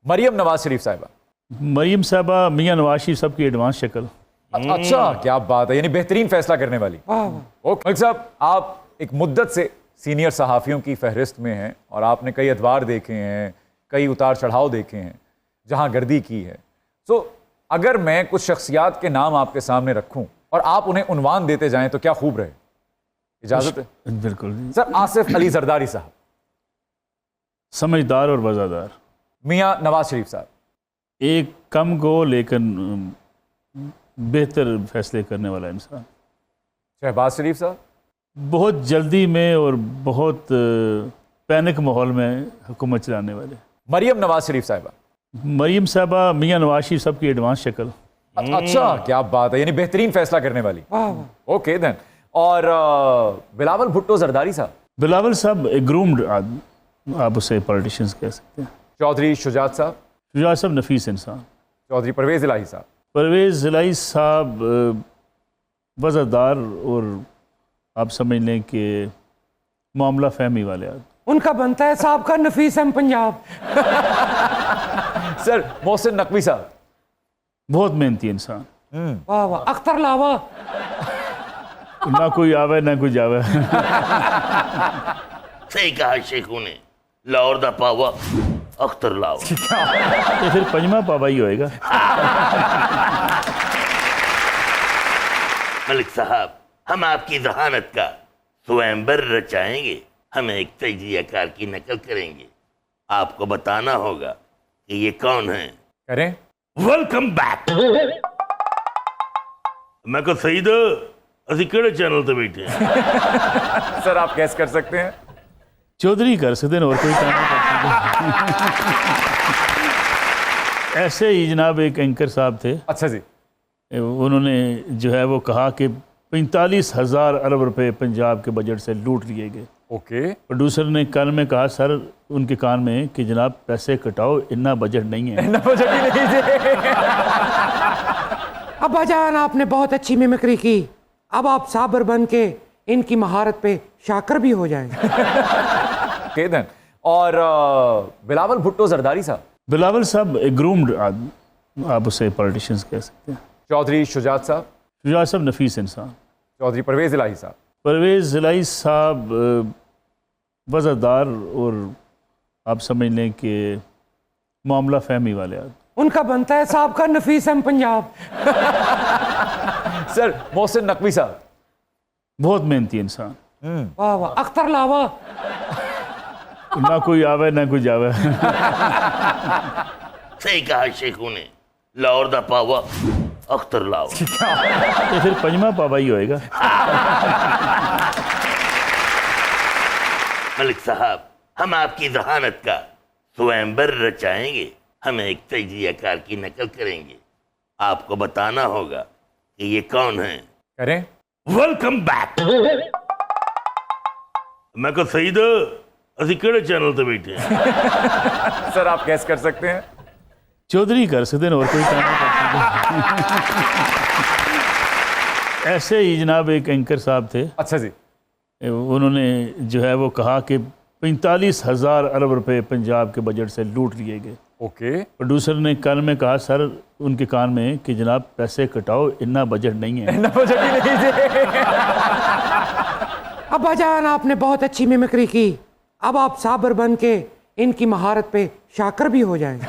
मरियम नवाज शरीफ साहिबा। मरियम साहबा मियाँ नवाज शरीफ साहब की एडवांस शक्ल। अच्छा, क्या बात है, यानी बेहतरीन फैसला करने वाली। ओके मलिक साहब, आप एक मुद्दत से सीनियर सहाफ़ियों की फहरिस्त में हैं और आपने कई अदवार देखे हैं, कई उतार चढ़ाव देखे हैं, जहां गर्दी की है। तो अगर मैं कुछ शख्सियात के नाम आपके सामने रखूं और आप उन्हें उन्वान देते जाएं तो क्या खूब रहे? इजाजत है? बिल्कुल सर, आसिफ अली जरदारी साहब। समझदार और वज़ादार। मियां नवाज शरीफ साहब। एक कम गो लेकिन बेहतर फैसले करने वाला इंसान। शहबाज शरीफ साहब। बहुत जल्दी में और बहुत पैनिक माहौल में हुकूमत चलाने वाले। मरियम नवाज शरीफ साहिबा। मरियम साहबा मियाँ नवाज शरीफ साहब की एडवांस शक्ल। अच्छा, क्या बात है, यानी बेहतरीन फैसला करने वाली। Okay then. और बिलावल भुट्टो जरदारी साहब। बिलावल साहब एक ग्रूम्ड आदमी, आप उसे पॉलिटिशियंस कह सकते हैं। चौधरी शुजात साहब। शुजात साहब नफीस इंसान। चौधरी परवेज इलाही साहब। परवेज इलाही साहब वज़ादार और आप समझ लें कि मामला फहमी वाले आदमी। उनका बनता है साहब का नफीस एम पंजाब। सर, मोहसिन नकवी साहब। बहुत मेहनती इंसान। वाह वाह, अख्तर लावा। ना कोई आवे ना कोई जावे। सही कहा शेखों ने, लाहौर दा पावा अख्तर लावा। तो फिर पंजवा पावा ही होएगा। मलिक साहब, हम आपकी जहानत का स्वयंवर रचाएंगे। हम एक तजियाकार की नकल करेंगे। आपको बताना होगा कि ये कौन है। करें। Welcome back. मैं को सईद असी केड़े चैनल पे बैठे हैं। सर, आप कैसे कर सकते हैं? चौधरी कर सकते हैं और कोई काम नहीं कर सकते। ऐसे ही जनाब एक एंकर साहब थे। अच्छा जी। उन्होंने जो है वो कहा कि 45,000 अरब रुपए पंजाब के बजट से लूट लिए गए। ओके। प्रोड्यूसर ने कान में कहा, सर उनके कान में, कि जनाब पैसे कटाओ, इतना बजट नहीं है। इतना बजट ही नहीं जी। अब्बा जान, आपने बहुत अच्छी मिमिक्री की। अब आप साबर बन के इनकी महारत पे शाकर भी हो जाएं। Okay then. और बिलावल भुट्टो जरदारी साहब। बिलावल साहब एक ग्रूम्ड आदमी, आप उसे पॉलिटिशियंस कह सकते हैं। चौधरी शुजात साहब। शुजात साहब नफीस इंसान। चौधरी परवेज इलाही साहब। परवेज इलाही साहब वज़ादार और आप समझ लें कि मामला फहमी वाले आदमी। उनका बनता है साहब का नफीस एम पंजाब। सर, मोहसिन नकवी साहब। बहुत मेहनती इंसान। वाह वाह, अख्तर लावा। ना कोई आवे ना कोई जावे। सही कहा शेखों ने, लाहौर दा पावा अख्तर लावा। तो फिर पंजवा पावा ही होएगा। मलिक साहब, हम आपकी जहानत का स्वयंवर रचाएंगे। हम एक तजियाकार की नकल करेंगे। आपको बताना होगा कि ये कौन है। करें। Welcome back. मैं को सईद असी केड़े चैनल पे बैठे हैं। सर, आप कैसे कर सकते हैं? चौधरी कर सकते हैं और कोई काम नहीं कर सकते। ऐसे ही जनाब एक एंकर साहब थे। अच्छा जी। उन्होंने जो है वो कहा कि 45,000 अरब रुपए पंजाब के बजट से लूट लिए गए। ओके। प्रोड्यूसर ने कान में कहा, सर उनके कान में, कि जनाब पैसे कटाओ, इतना बजट नहीं है। इतना बजट ही नहीं जी। अब्बा जान, आपने बहुत अच्छी मिमिक्री की। अब आप साबर बन के इनकी महारत पे शाकर भी हो जाएं।